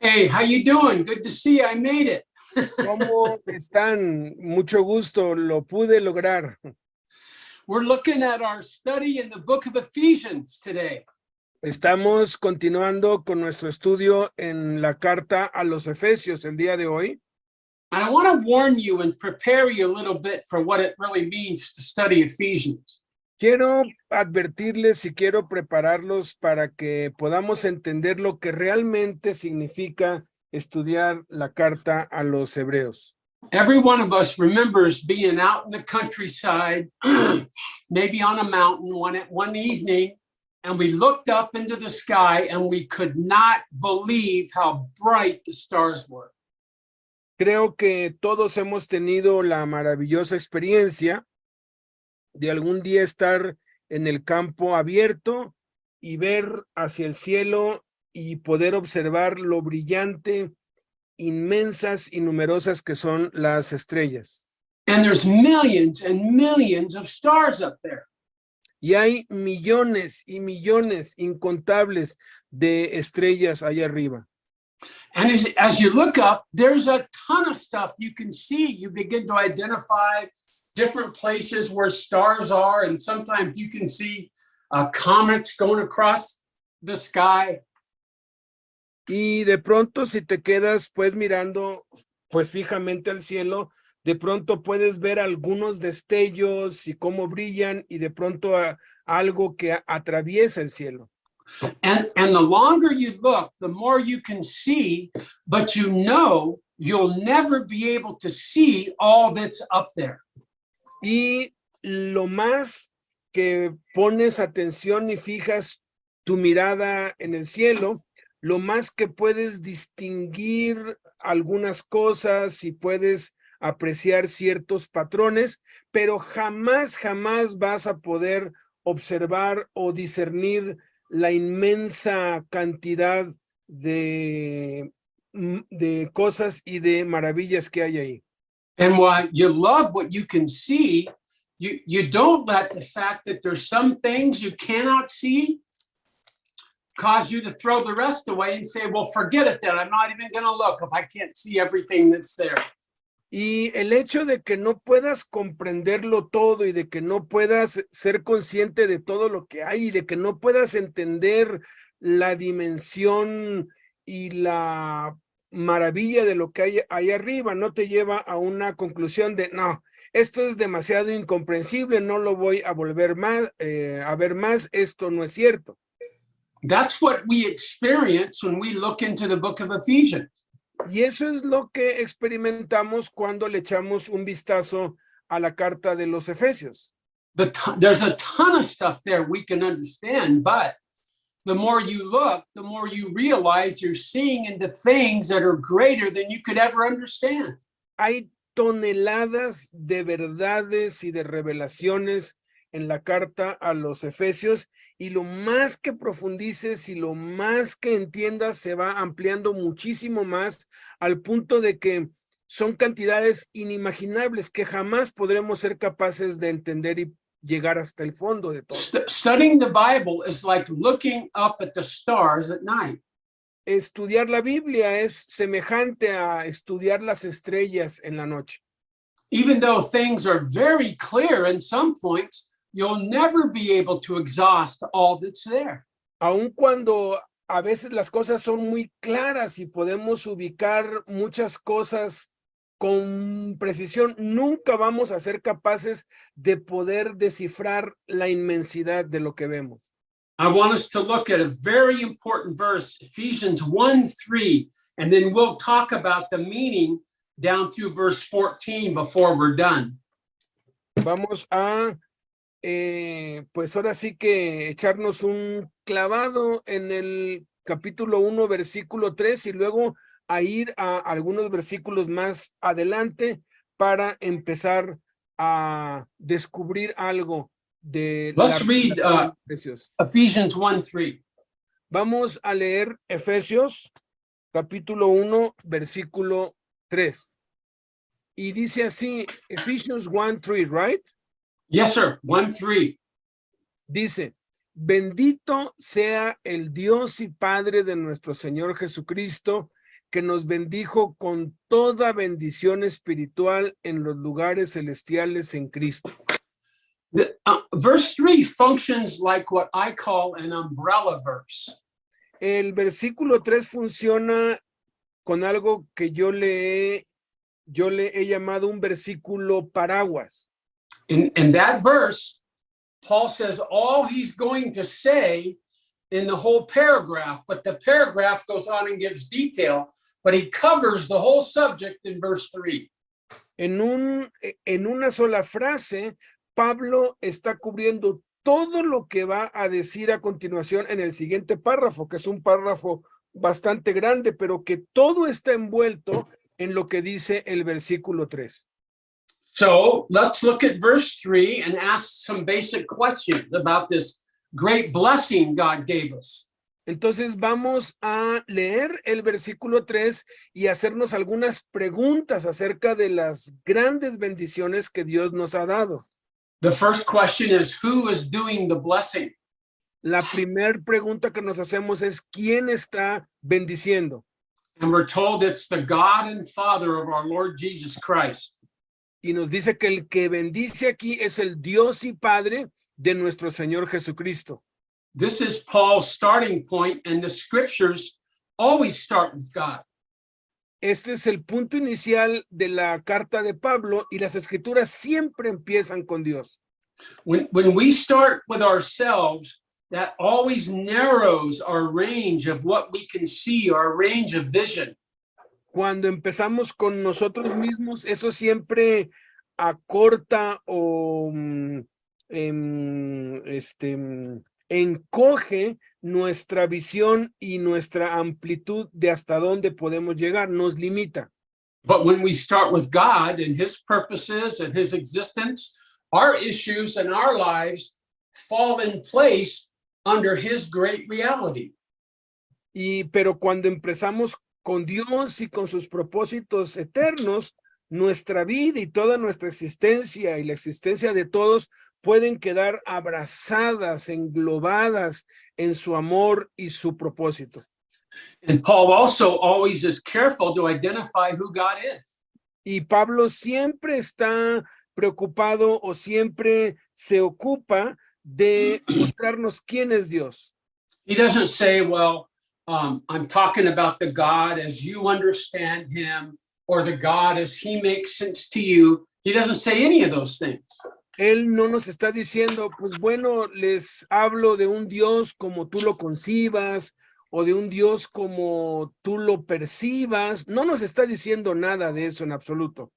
Hey, how you doing? Good to see you. I made it. ¿Cómo están? Mucho gusto, lo pude lograr. We're looking at our study in the book of Ephesians today. Estamos continuando con nuestro estudio en la carta a los Efesios el día de hoy. And I want to warn you and prepare you a little bit for what it really means to study Ephesians. Quiero advertirles y quiero prepararlos para que podamos entender lo que realmente significa estudiar la carta a los Hebreos. Every one of us remembers being out in the countryside, maybe on a mountain one evening, and we looked up into the sky and we could not believe how bright the stars were. Creo que todos hemos tenido la maravillosa experiencia de algún día estar en el campo abierto y ver hacia el cielo y poder observar lo brillante, inmensas y numerosas que son las estrellas. And there's millions and millions of stars up there. Y hay millones y millones incontables de estrellas allá arriba. And as you look up, there's a ton of stuff you can see. You begin to identify different places where stars are, and sometimes you can see comets going across the sky. Y de pronto, si te quedas pues mirando pues fijamente al cielo, de pronto puedes ver algunos destellos y cómo brillan, y de pronto algo que atraviesa el cielo. And the longer you look, the more you can see, but you know you'll never be able to see all that's up there. Y lo más que pones atención y fijas tu mirada en el cielo, lo más que puedes distinguir algunas cosas y puedes apreciar ciertos patrones, pero jamás vas a poder observar o discernir la inmensa cantidad de cosas y de maravillas que hay ahí. And while you love what you can see, you don't let the fact that there's some things you cannot see cause you to throw the rest away and say, well, forget it then. I'm not even going to look if I can't see everything that's there. Y el hecho de que no puedas comprenderlo todo y de que no puedas ser consciente de todo lo que hay y de que no puedas entender la dimensión y la maravilla de lo que hay ahí arriba, no te lleva a una conclusión de no, esto es demasiado incomprensible, no lo voy a volver más, a ver más, esto no es cierto. That's what we experience when we look into the book of Ephesians. Y eso es lo que experimentamos cuando le echamos un vistazo a la carta de los Efesios. There's a ton of stuff there we can understand, but the more you look, the more you realize you're seeing into things that are greater than you could ever understand. Hay toneladas de verdades y de revelaciones en la carta a los Efesios, y lo más que profundices y lo más que entiendas se va ampliando muchísimo más, al punto de que son cantidades inimaginables que jamás podremos ser capaces de entender y llegar hasta el fondo de todo. Studying the Bible is like looking up at the stars at night. Estudiar la Biblia es semejante a estudiar las estrellas en la noche. Even though things are very clear in some points, you'll never be able to exhaust all that's there. Aun cuando a veces las cosas son muy claras y podemos ubicar muchas cosas con precisión, nunca vamos a ser capaces de poder descifrar la inmensidad de lo que vemos. I want us to look at a very important verse, Ephesians 1:3, and then we'll talk about the meaning down through verse 14 before we're done. Vamos a pues ahora sí que echarnos un clavado en el capítulo 1, versículo 3, y luego a ir a algunos versículos más adelante para empezar a descubrir algo de Let's read Efesios. Ephesians 1:3. Vamos a leer Efesios capítulo 1, versículo 3. Y dice así, Ephesians 1:3, right? Yes, sir. 1:3. Dice, bendito sea el Dios y Padre de nuestro Señor Jesucristo, que nos bendijo con toda bendición espiritual en los lugares celestiales en Cristo. Verse 3 functions like what I call an umbrella verse. El versículo 3 funciona con algo que yo le he llamado un versículo paraguas. In that verse, Paul says all he's going to say in the whole paragraph, but the paragraph goes on and gives detail, but he covers the whole subject in verse 3. En una sola frase, Pablo está cubriendo todo lo que va a decir a continuación en el siguiente párrafo, que es un párrafo bastante grande, pero que todo está envuelto en lo que dice el versículo 3. So let's look at verse 3 and ask some basic questions about this great blessing God gave us. Entonces vamos a leer el versículo 3 y hacernos algunas preguntas acerca de las grandes bendiciones que Dios nos ha dado. The first question is, who is doing the blessing? La primera pregunta que nos hacemos es, ¿quién está bendiciendo? And we're told it's the God and Father of our Lord Jesus Christ. Y nos dice que el que bendice aquí es el Dios y Padre de nuestro Señor Jesucristo. This is Paul's starting point, and the scriptures always start with God. Este es el punto inicial de la carta de Pablo y las escrituras siempre empiezan con Dios. When we start with ourselves, that always narrows our range of what we can see, our range of vision. Cuando empezamos con nosotros mismos, eso siempre acorta o encoge nuestra visión y nuestra amplitud de hasta dónde podemos llegar, nos limita. But when we start with God and his purposes and his existence, our issues and our lives fall in place under his great reality. Pero cuando empezamos con Dios y con sus propósitos eternos, nuestra vida y toda nuestra existencia y la existencia de todos pueden quedar abrazadas, englobadas en su amor y su propósito. And Paul also always is careful to identify who God is. Y Pablo siempre está preocupado o siempre se ocupa de mostrarnos quién es Dios. He doesn't say, well, I'm talking about the God as you understand him, or the God as he makes sense to you. He doesn't say any of those things. Él no nos está diciendo, pues bueno, les hablo de un Dios como tú lo concibas o de un Dios como tú lo percibas. No nos está diciendo nada de eso en absoluto.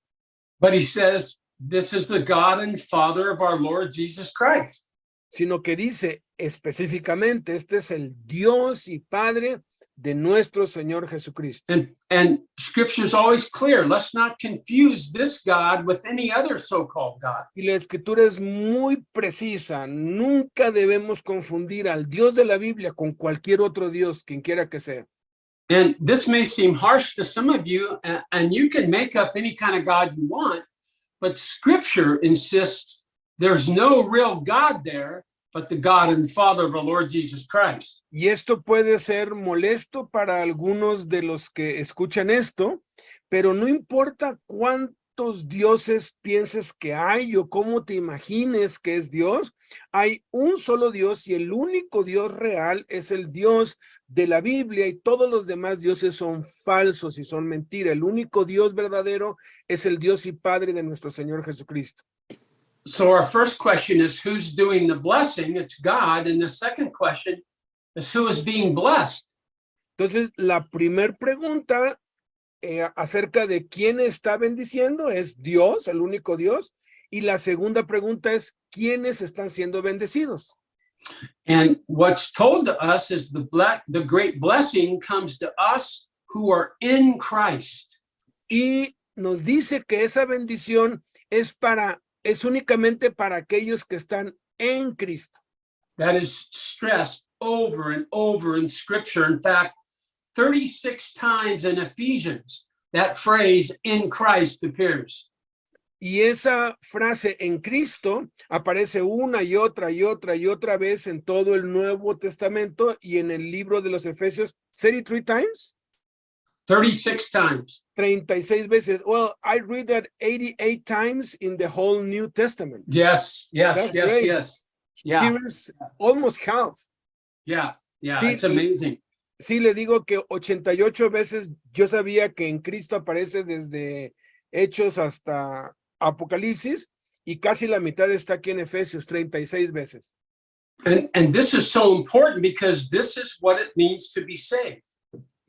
But he says, this is the God and Father of our Lord Jesus Christ. Sino que dice específicamente, este es el Dios y Padre de nuestro Señor Jesucristo. And scripture is always clear. Let's not confuse this God with any other so-called God. Y la escritura es muy precisa. Nunca debemos confundir al Dios de la Biblia con cualquier otro Dios, quien quiera que sea. And this may seem harsh to some of you, and you can make up any kind of God you want, but scripture insists there's no real God there, but the God and Father of our Lord Jesus Christ. Y esto puede ser molesto para algunos de los que escuchan esto, pero no importa cuántos dioses pienses que hay o cómo te imagines que es Dios, hay un solo Dios y el único Dios real es el Dios de la Biblia y todos los demás dioses son falsos y son mentira. El único Dios verdadero es el Dios y Padre de nuestro Señor Jesucristo. So our first question is, who's doing the blessing? It's God. And the second question is, who is being blessed? Entonces, la primera pregunta acerca de quién está bendiciendo es Dios, el único Dios. Y la segunda pregunta es, ¿quiénes están siendo bendecidos? And what's told to us is the great blessing comes to us who are in Christ. Y nos dice que esa bendición es únicamente para aquellos que están en Cristo. That is stressed over and over in scripture. In fact, 36 times in Ephesians, that phrase in Christ appears. Y esa frase en Cristo aparece una y otra y otra y otra vez en todo el Nuevo Testamento y en el libro de los Efesios 33 times. 36 times. 36 veces. Well, I read that 88 times in the whole New Testament. Yes, That's great. yes. Yeah, Here is almost half. yeah, Sí, it's amazing. Sí, le digo que 88 veces yo sabía que en Cristo aparece desde Hechos hasta Apocalipsis y casi la mitad está aquí en Efesios, 36 veces. And this is so important because this is what it means to be saved.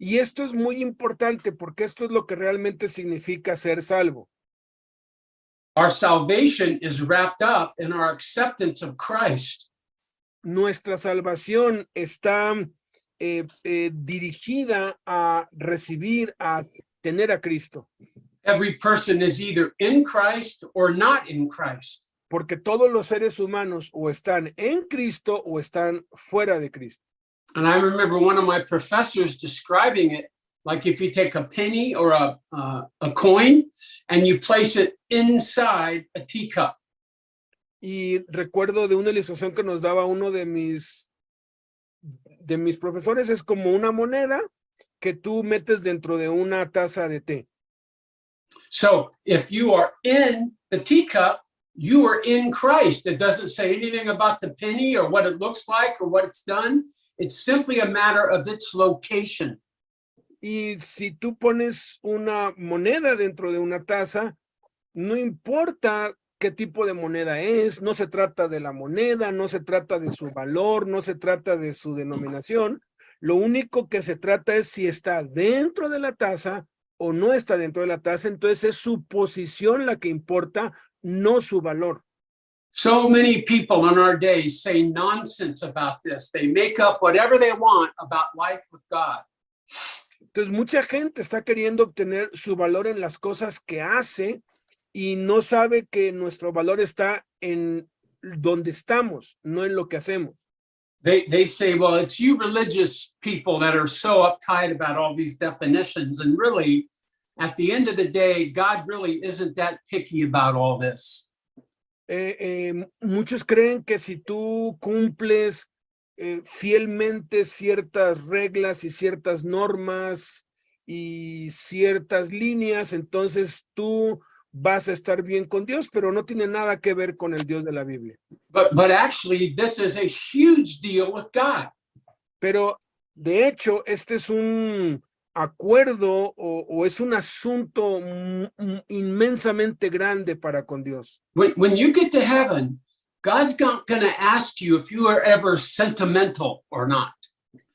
Y esto es muy importante porque esto es lo que realmente significa ser salvo. Our salvation is wrapped up in our acceptance of Christ. Nuestra salvación está dirigida a recibir, a tener a Cristo. Every person is either in Christ or not in Christ. Porque todos los seres humanos o están en Cristo o están fuera de Cristo. And I remember one of my professors describing it like if you take a penny or a coin and you place it inside a teacup. Y recuerdo de una ilustración que nos daba uno de mis profesores, es como una moneda que tú metes dentro de una taza de té. So if you are in the teacup, you are in Christ. It doesn't say anything about the penny or what it looks like or what it's done. It's simply a matter of its location. Y si tú pones una moneda dentro de una taza, no importa qué tipo de moneda es, no se trata de la moneda, no se trata de su valor, no se trata de su denominación. Lo único que se trata es si está dentro de la taza o no está dentro de la taza, entonces es su posición la que importa, no su valor. So many people in our days say nonsense about this. They make up whatever they want about life with God. Entonces mucha gente está queriendo obtener su valor en las cosas que hace y no sabe que nuestro valor está en donde estamos, no en lo que hacemos. They say, well, it's you religious people that are so uptight about all these definitions. And really, at the end of the day, God really isn't that picky about all this. Muchos creen que si tú cumples fielmente ciertas reglas y ciertas normas y ciertas líneas, entonces tú vas a estar bien con Dios, pero no tiene nada que ver con el Dios de la Biblia. But actually, this is a huge deal with God. Pero de hecho, este es un acuerdo o es un asunto inmensamente grande para con Dios. When you get to heaven, God's not going to ask you if you are ever sentimental or not.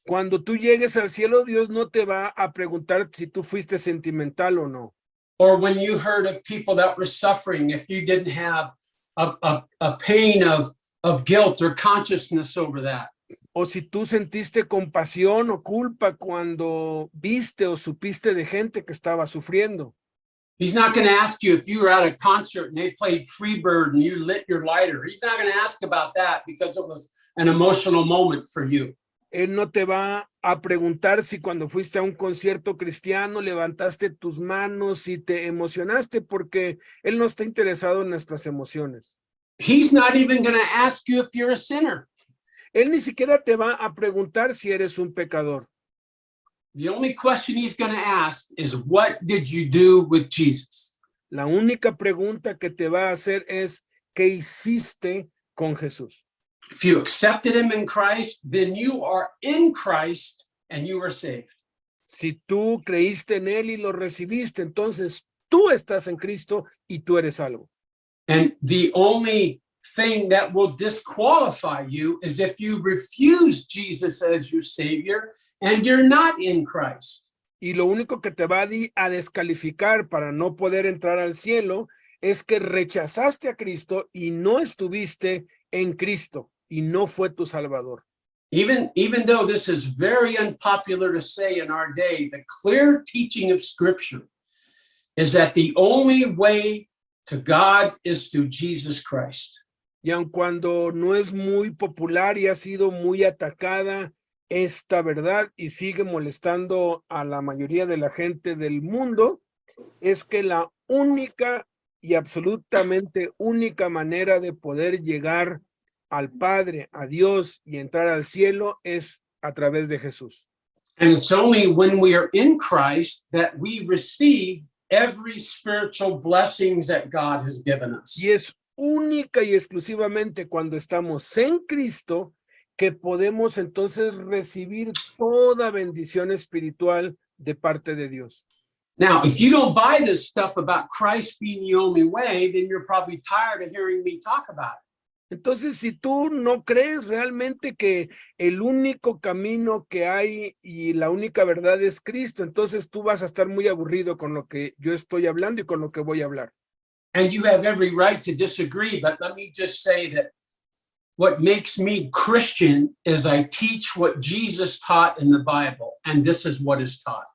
Cuando tú llegues al cielo, Dios no te va a preguntar si tú fuiste sentimental o no. Or when you heard of people that were suffering, if you didn't have a pain of guilt or consciousness over that. O si tú sentiste compasión o culpa cuando viste o supiste de gente que estaba sufriendo. He's not going to ask you if you were at a concert and they played Freebird and you lit your lighter. He's not going to ask about that because it was an emotional moment for you. Él no te va a preguntar si cuando fuiste a un concierto cristiano levantaste tus manos y te emocionaste, porque él no está interesado en nuestras emociones. He's not even going to ask you if you're a sinner. Él ni siquiera te va a preguntar si eres un pecador. The only question he's going to ask is, what did you do with Jesus? La única pregunta que te va a hacer es, ¿qué hiciste con Jesús? If you accepted him in Christ, then you are in Christ and you are saved. Si tú creíste en él y lo recibiste, entonces tú estás en Cristo y tú eres salvo. And the only thing that will disqualify you is if you refuse Jesus as your Savior and you're not in Christ. Y lo único que te va a descalificar para no poder entrar al cielo es que rechazaste a Cristo y no estuviste en Cristo y no fue tu Salvador. Even though this is very unpopular to say in our day, the clear teaching of Scripture is that the only way to God is through Jesus Christ. Y aun cuando no es muy popular y ha sido muy atacada esta verdad y sigue molestando a la mayoría de la gente del mundo, es que la única y absolutamente única manera de poder llegar al Padre, a Dios y entrar al cielo es a través de Jesús. And it's only when we are in Christ that we receive every spiritual blessings that God has given us. Y es única y exclusivamente cuando estamos en Cristo que podemos entonces recibir toda bendición espiritual de parte de Dios. Now, if you don't buy this stuff about Christ being the only way, then you're probably tired of hearing me talk about it. Entonces, si tú no crees realmente que el único camino que hay y la única verdad es Cristo, entonces tú vas a estar muy aburrido con lo que yo estoy hablando y con lo que voy a hablar. And you have every right to disagree, but let me just say that what makes me Christian is I teach what Jesus taught in the Bible, and this is what is taught.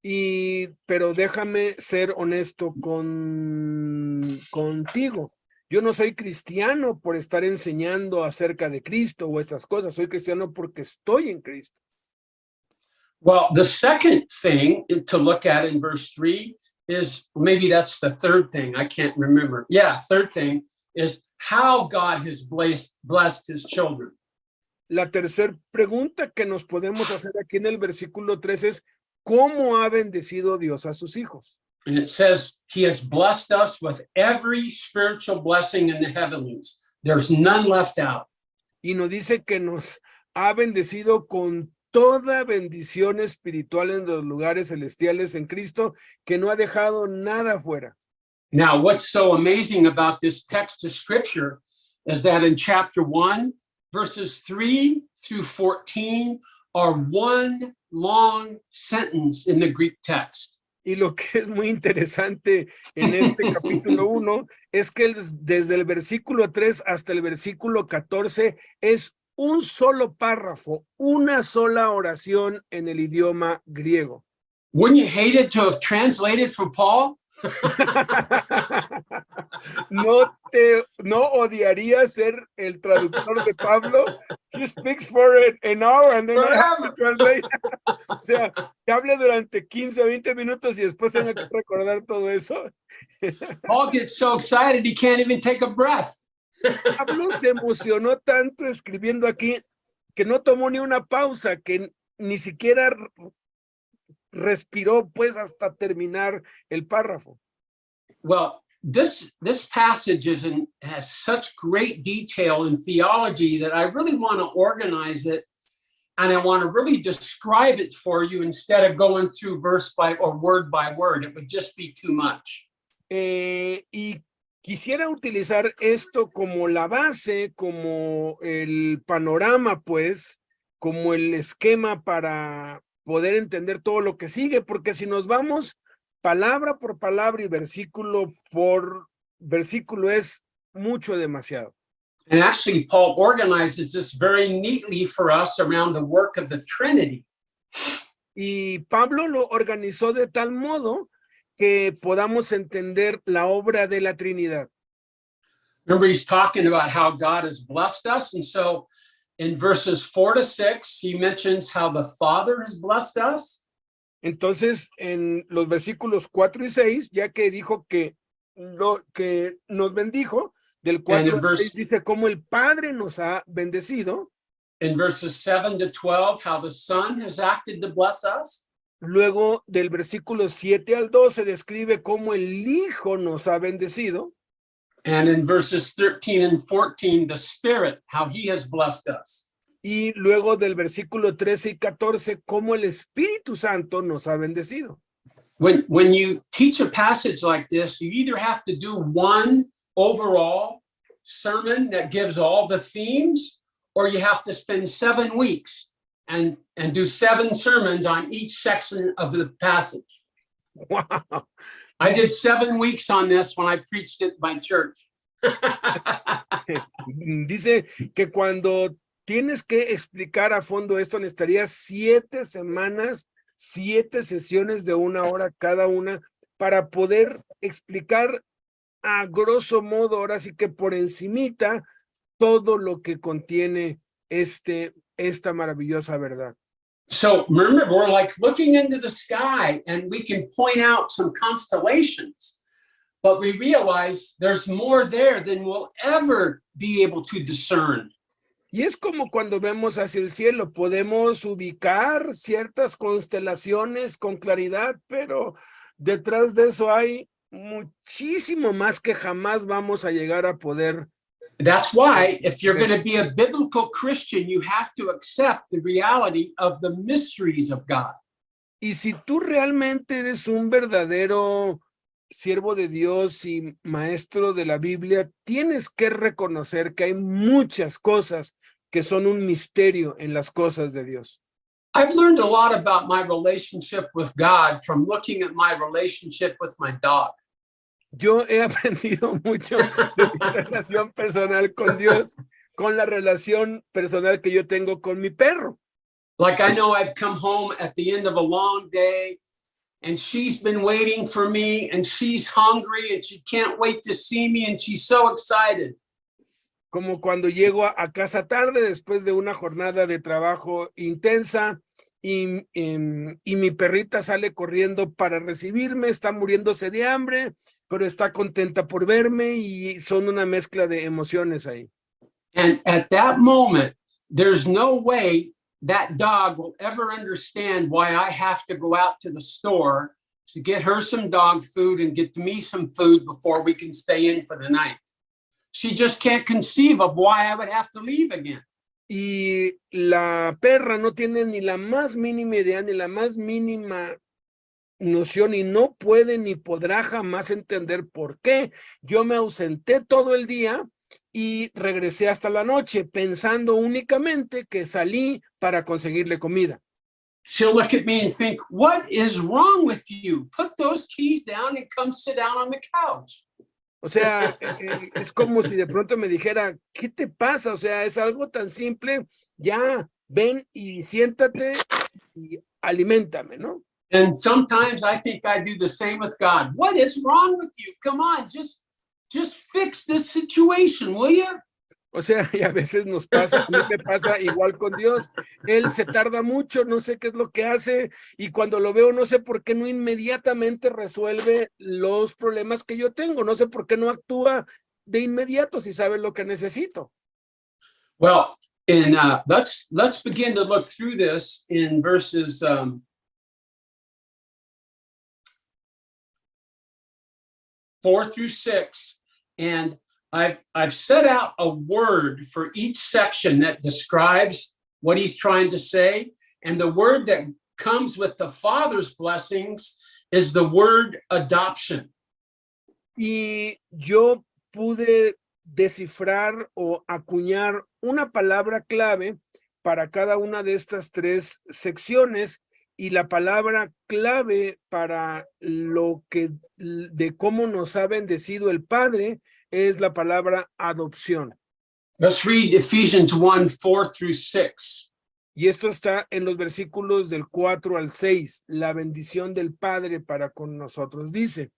Pero déjame ser honesto contigo. Yo no soy cristiano por estar enseñando acerca de Cristo o esas cosas. Soy cristiano porque estoy en Cristo. Well, the second thing to look at in verse 3 is, maybe that's the third thing, I can't remember. Yeah, third thing is how God has blessed his children. La tercera pregunta que nos podemos hacer aquí en el versículo 3 es, ¿cómo ha bendecido Dios a sus hijos? And it says, he has blessed us with every spiritual blessing in the heavenlies. There's none left out. Y nos dice que nos ha bendecido con toda bendición espiritual en los lugares celestiales en Cristo, que no ha dejado nada fuera. Now, what's so amazing about this text of scripture is that in chapter 1, verses 3 through 14 are one long sentence in the Greek text. Y lo que es muy interesante en este capítulo 1 es que desde el versículo 3 hasta el versículo 14 es un solo párrafo, una sola oración en el idioma griego. Wouldn't you hate it to have translated from Paul? ¿No odiaría ser el traductor de Pablo? He speaks for an hour and then I have to translate. O sea, que hable durante 15 o 20 minutos y después tenga que recordar todo eso. Paul gets so excited he can't even take a breath. Pablo se emocionó tanto escribiendo aquí que no tomó ni una pausa, que ni siquiera respiró pues hasta terminar el párrafo. Well, this passage has such great detail in theology that I really want to organize it, and I want to really describe it for you instead of going through verse by or word by word. It would just be too much. Y quisiera utilizar esto como la base, como el panorama, pues, como el esquema para poder entender todo lo que sigue, porque si nos vamos palabra por palabra y versículo por versículo es mucho demasiado. And actually, Paul organizes this very neatly for us around the work of the Trinity. Y Pablo lo organizó de tal modo que podamos entender la obra de la Trinidad. Remember, he's talking about how God has blessed us. And so in verses 4 to 6, he mentions how the Father has blessed us. Entonces, en los versículos 4 y 6, ya que dijo que nos bendijo, del 4 al 6 dice cómo el Padre nos ha bendecido. In verses 7 to 12, how the Son has acted to bless us. Luego, del versículo 7 al 12, describe cómo el Hijo nos ha bendecido. And in verses 13 and 14, the Spirit, how he has blessed us. Y luego del versículo 13 y 14, cómo el Espíritu Santo nos ha bendecido. When you teach a passage like this, you either have to do one overall sermon that gives all the themes, or you have to spend 7 weeks and do 7 sermons on each section of the passage. Wow. I did 7 weeks on this when I preached at my church. Dice que cuando tienes que explicar a fondo esto, necesitarías 7 semanas, 7 sesiones de 1 hora cada una para poder explicar a grosso modo, ahora sí que por encimita, todo lo que contiene esta maravillosa verdad. So remember, we're like looking into the sky and we can point out some constellations, but we realize there's more there than we'll ever be able to discern. Y es como cuando vemos hacia el cielo, podemos ubicar ciertas constelaciones con claridad, pero detrás de eso hay muchísimo más que jamás vamos a llegar a poder. That's why, if you're going to be a biblical Christian, you have to accept the reality of the mysteries of God. Y si tú realmente eres un verdadero siervo de Dios y maestro de la Biblia, tienes que reconocer que hay muchas cosas que son un misterio en las cosas de Dios. I've learned a lot about my relationship with God from looking at my relationship with my dog. Yo he aprendido mucho de mi relación personal con Dios, con la relación personal que yo tengo con mi perro. Like I know I've come home at the end of a long day and she's been waiting for me and she's hungry and she can't wait to see me and she's so excited. Como cuando llego a casa tarde después de una jornada de trabajo intensa y mi perrita sale corriendo para recibirme, está muriéndose de hambre, pero está contenta por verme y son una mezcla de emociones ahí. And at that moment, there's no way that dog will ever understand why I have to go out to the store to get her some dog food and get me some food before we can stay in for the night. She just can't conceive of why I would have to leave again. Y la perra no tiene ni la más mínima idea, ni la más mínima noción y no puede ni podrá jamás entender por qué yo me ausenté todo el día y regresé hasta la noche pensando únicamente que salí para conseguirle comida. She'll look at me and think, what is wrong with you? Put those keys down and come sit down on the couch. O sea, es como si de pronto me dijera, ¿qué te pasa? O sea, es algo tan simple, ya, ven y siéntate y aliméntame, ¿no? And sometimes I think I do the same with God. What is wrong with you? Come on, just fix this situation, will you? O sea, y a veces nos pasa, a mí me pasa igual con Dios. Él se tarda mucho, no sé qué es lo que hace, y cuando lo veo no sé por qué no inmediatamente resuelve los problemas que yo tengo, no sé por qué no actúa de inmediato si sabe lo que necesito. Well, let's begin to look through this in verses 4 through 6, and I've set out a word for each section that describes what he's trying to say, and the word that comes with the Father's blessings is the word adoption. Y yo pude descifrar o acuñar una palabra clave para cada una de estas tres secciones, y la palabra clave para lo que de cómo nos ha bendecido el Padre es la palabra adopción. Let's read Ephesians 1, 4 through 6. Y esto está en los versículos del 4 al 6, la bendición del Padre para con nosotros. Dice,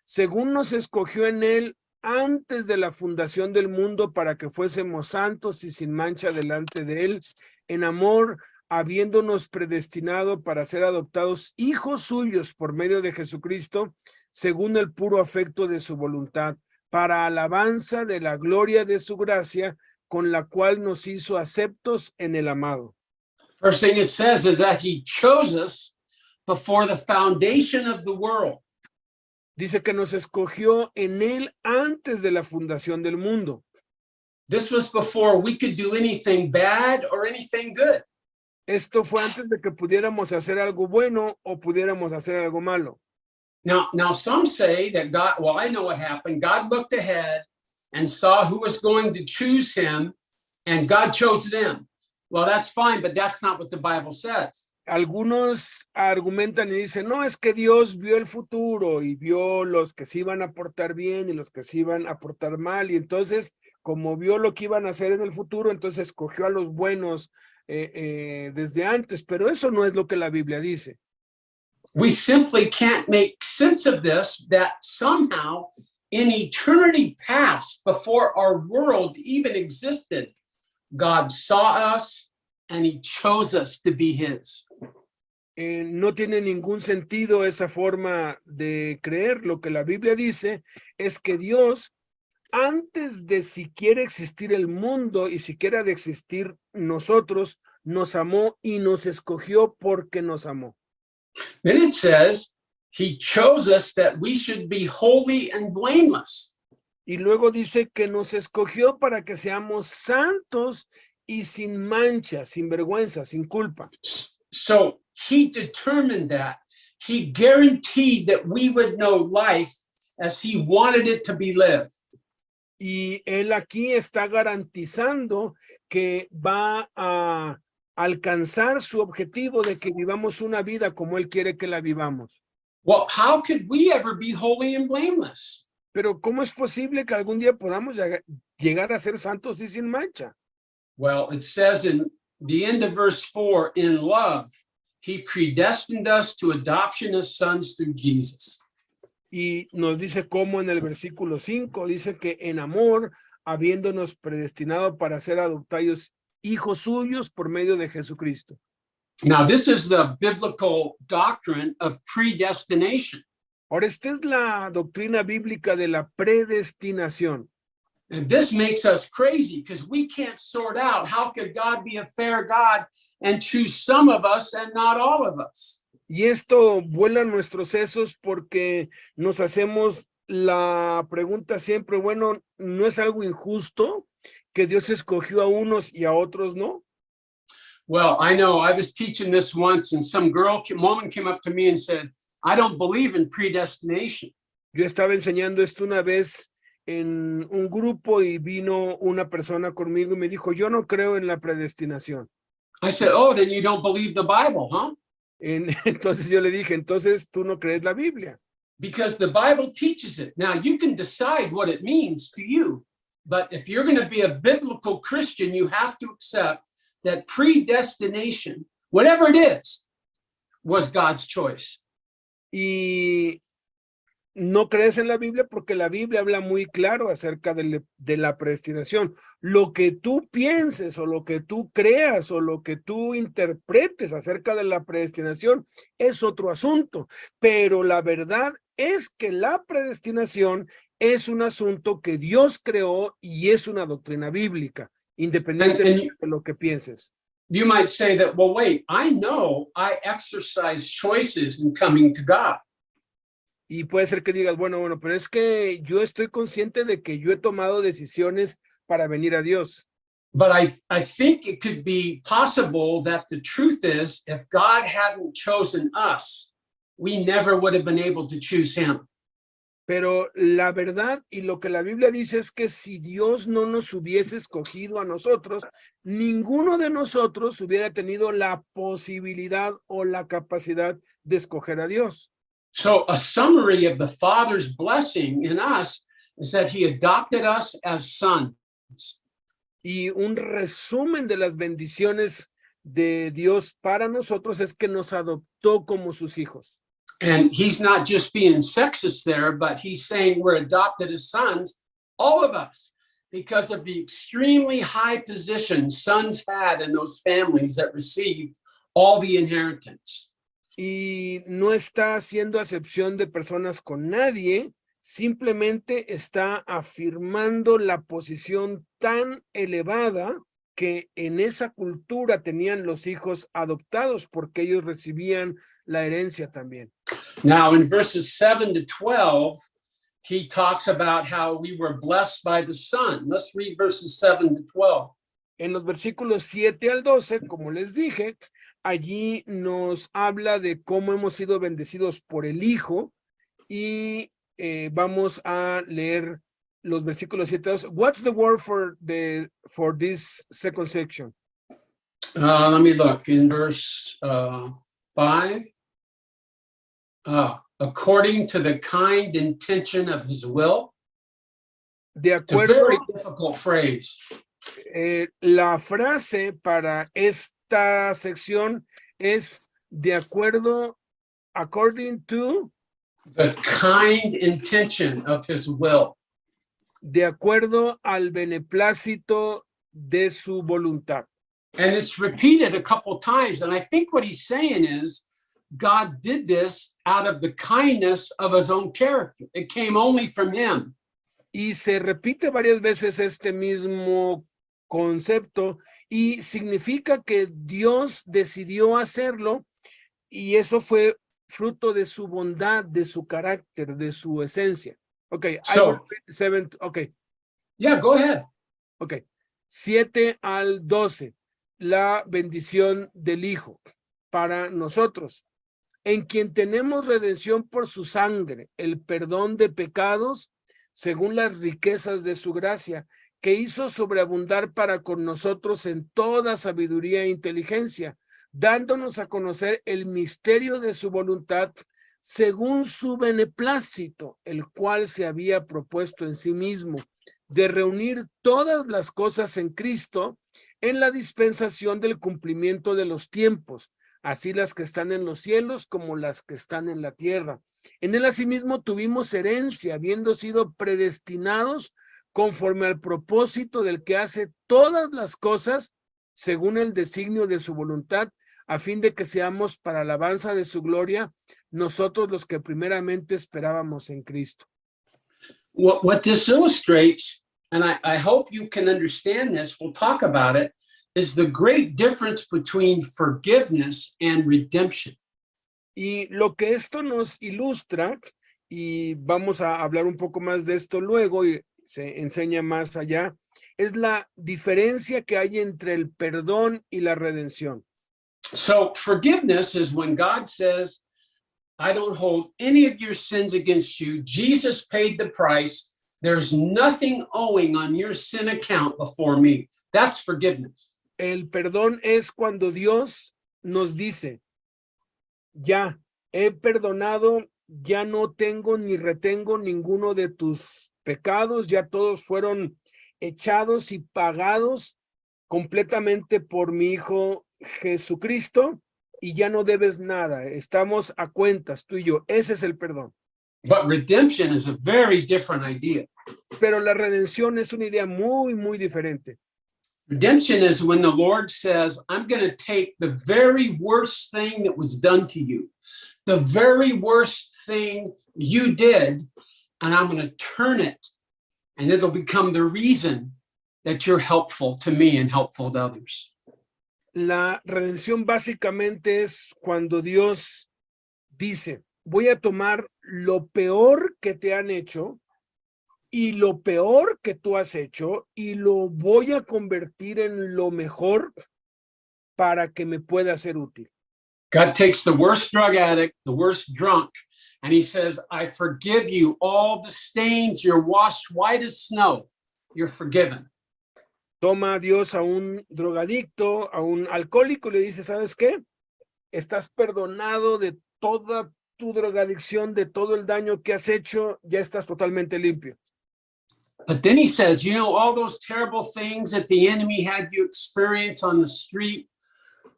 según nos escogió en él antes de la fundación del mundo para que fuésemos santos y sin mancha delante de él, en amor, habiéndonos predestinado para ser adoptados hijos suyos por medio de Jesucristo, según el puro afecto de su voluntad, para alabanza de la gloria de su gracia, con la cual nos hizo aceptos en el amado. First thing it says is that he chose us before the foundation of the world. Dice que nos escogió en él antes de la fundación del mundo. This was before we could do anything bad or anything good. Esto fue antes de que pudiéramos hacer algo bueno o pudiéramos hacer algo malo. Now some say that God, well, I know what happened. God looked ahead and saw who was going to choose him, and God chose them. Well, that's fine, but that's not what the Bible says. Algunos argumentan y dicen, no, es que Dios vio el futuro y vio los que se iban a portar bien y los que se iban a portar mal, y entonces, como vio lo que iban a hacer en el futuro, entonces escogió a los buenos desde antes, pero eso no es lo que la Biblia dice. We simply can't make sense of this, that somehow in eternity past, before our world even existed, God saw us and he chose us to be his. No tiene ningún sentido esa forma de creer. Lo que la Biblia dice es que Dios, antes de siquiera existir el mundo y siquiera de existir nosotros, nos amó y nos escogió porque nos amó. Then it says, he chose us that we should be holy and blameless. Y luego dice que nos escogió para que seamos santos y sin mancha, sin vergüenza, sin culpa. So he determined that. He guaranteed that we would know life as he wanted it to be lived. Y él aquí está garantizando que va a alcanzar su objetivo de que vivamos una vida como él quiere que la vivamos. Well, how could we ever be holy and blameless? Pero ¿cómo es posible que algún día podamos llegar a ser santos y sin mancha? Well, it says in the end of verse 4, in love, he predestined us to adoption as sons through Jesus. Y nos dice cómo en el versículo 5, dice que en amor, habiéndonos predestinado para ser adoptados hijos suyos por medio de Jesucristo. Now, this is the biblical doctrine of predestination. Ahora, esta es la doctrina bíblica de la predestinación. And this makes us crazy because we can't sort out how could God be a fair God and choose some of us and not all of us. Y esto vuela nuestros sesos porque nos hacemos la pregunta siempre, bueno, ¿no es algo injusto que Dios escogió a unos y a otros no? Well, I know I was teaching this once and some woman came up to me and said, I don't believe in predestination. Yo estaba enseñando esto una vez en un grupo y vino una persona conmigo y me dijo, yo no creo en la predestinación. I said, oh, then you don't believe the Bible, huh? Entonces yo le dije, entonces tú no crees la Biblia. Because the Bible teaches it. Now, you can decide what it means to you, but if you're going to be a biblical Christian, you have to accept that predestination, whatever it is, was God's choice. Y no crees en la Biblia porque la Biblia habla muy claro acerca de la predestinación. Lo que tú pienses o lo que tú creas o lo que tú interpretes acerca de la predestinación es otro asunto, pero la verdad es que la predestinación es un asunto que Dios creó y es una doctrina bíblica, independientemente de lo que pienses. You might say that, well, wait, I know I exercise choices in coming to God. Y puede ser que digas, bueno, pero es que yo estoy consciente de que yo he tomado decisiones para venir a Dios. But I think it could be possible that the truth is, if God hadn't chosen us, we never would have been able to choose him. Pero la verdad y lo que la Biblia dice es que si Dios no nos hubiese escogido a nosotros, ninguno de nosotros hubiera tenido la posibilidad o la capacidad de escoger a Dios. So a summary of the Father's blessing in us is that he adopted us as sons. Y un resumen de las bendiciones de Dios para nosotros es que nos adoptó como sus hijos. And he's not just being sexist there, but he's saying we're adopted as sons, all of us, because of the extremely high position sons had in those families that received all the inheritance. Y no está haciendo acepción de personas con nadie, simplemente está afirmando la posición tan elevada que en esa cultura tenían los hijos adoptados porque ellos recibían la herencia también. Now, in verses 7 to 12, he talks about how we were blessed by the Son. Let's read verses 7 to 12. En los versículos 7 al 12, como les dije, allí nos habla de cómo hemos sido bendecidos por el Hijo y vamos a leer los versículos 7 a 12. What's the word for this second section? Let me look in verse 5. According to the kind intention of his will. De It's a acuerdo, very difficult phrase. La frase para esta sección es de acuerdo, according to, The kind intention of his will. de acuerdo al beneplácito de su voluntad. And it's repeated a couple times. And I think what he's saying is God did this out of the kindness of his own character. It came only from him. Y se repite varias veces este mismo concepto y significa que Dios decidió hacerlo y eso fue fruto de su bondad, de su carácter, de su esencia. Okay, I will So, read 7, okay, yeah, go ahead. okay. 7 al 12, la bendición del Hijo para nosotros, en quien tenemos redención por su sangre, el perdón de pecados, según las riquezas de su gracia, que hizo sobreabundar para con nosotros en toda sabiduría e inteligencia, dándonos a conocer el misterio de su voluntad, según su beneplácito, el cual se había propuesto en sí mismo, de reunir todas las cosas en Cristo, en la dispensación del cumplimiento de los tiempos, así las que están en los cielos como las que están en la tierra. En él asimismo tuvimos herencia, habiendo sido predestinados conforme al propósito del que hace todas las cosas según el designio de su voluntad, a fin de que seamos para alabanza de su gloria, nosotros los que primeramente esperábamos en Cristo. What this illustrates, and I hope you can understand this, we'll talk about it, is the great difference between forgiveness and redemption. Y lo que esto nos ilustra, y vamos a hablar un poco más de esto luego y se enseña más allá, es la diferencia que hay entre el perdón y la redención. So forgiveness is when God says, I don't hold any of your sins against you. Jesus paid the price. There's nothing owing on your sin account before me. That's forgiveness. El perdón es cuando Dios nos dice, ya he perdonado, ya no tengo ni retengo ninguno de tus pecados, ya todos fueron echados y pagados completamente por mi Hijo Jesucristo y ya no debes nada, estamos a cuentas tú y yo, ese es el perdón. But redemption is a very different idea. Pero la redención es una idea muy, muy diferente. Redemption is when the Lord says, I'm going to take the very worst thing that was done to you, the very worst thing you did, and I'm going to turn it, and it'll become the reason that you're helpful to me and helpful to others. La redención básicamente es cuando Dios dice, voy a tomar lo peor que te han hecho y lo peor que tú has hecho y lo voy a convertir en lo mejor para que me pueda ser útil. God takes the worst drug addict, the worst drunk, and he says, I forgive you all the stains. You're washed white as snow. You're forgiven. Toma a Dios a un drogadicto, a un alcohólico y le dice, ¿sabes qué? Estás perdonado de toda tu drogadicción, de todo el daño que has hecho, ya estás totalmente limpio. But then he says, you know, all those terrible things that the enemy had you experience on the street,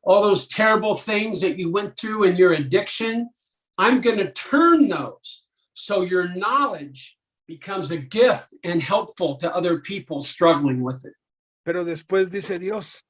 all those terrible things that you went through in your addiction, I'm going to turn those so your knowledge becomes a gift and helpful to other people struggling with it. Pero después dice Dios,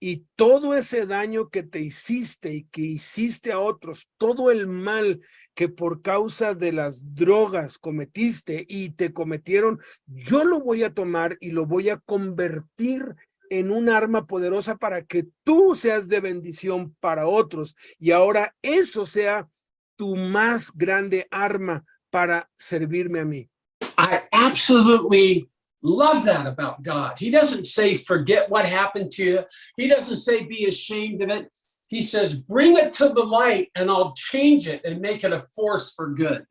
y todo ese daño que te hiciste y que hiciste a otros, todo el mal que por causa de las drogas cometiste y te cometieron, yo lo voy a tomar y lo voy a convertir en un arma poderosa para que tú seas de bendición para otros. Y ahora eso sea tu más grande arma para servirme a mí. I absolutely love that about God. He doesn't say, forget what happened to you. He doesn't say, be ashamed of it. He says, bring it to the light and I'll change it and make it a force for good.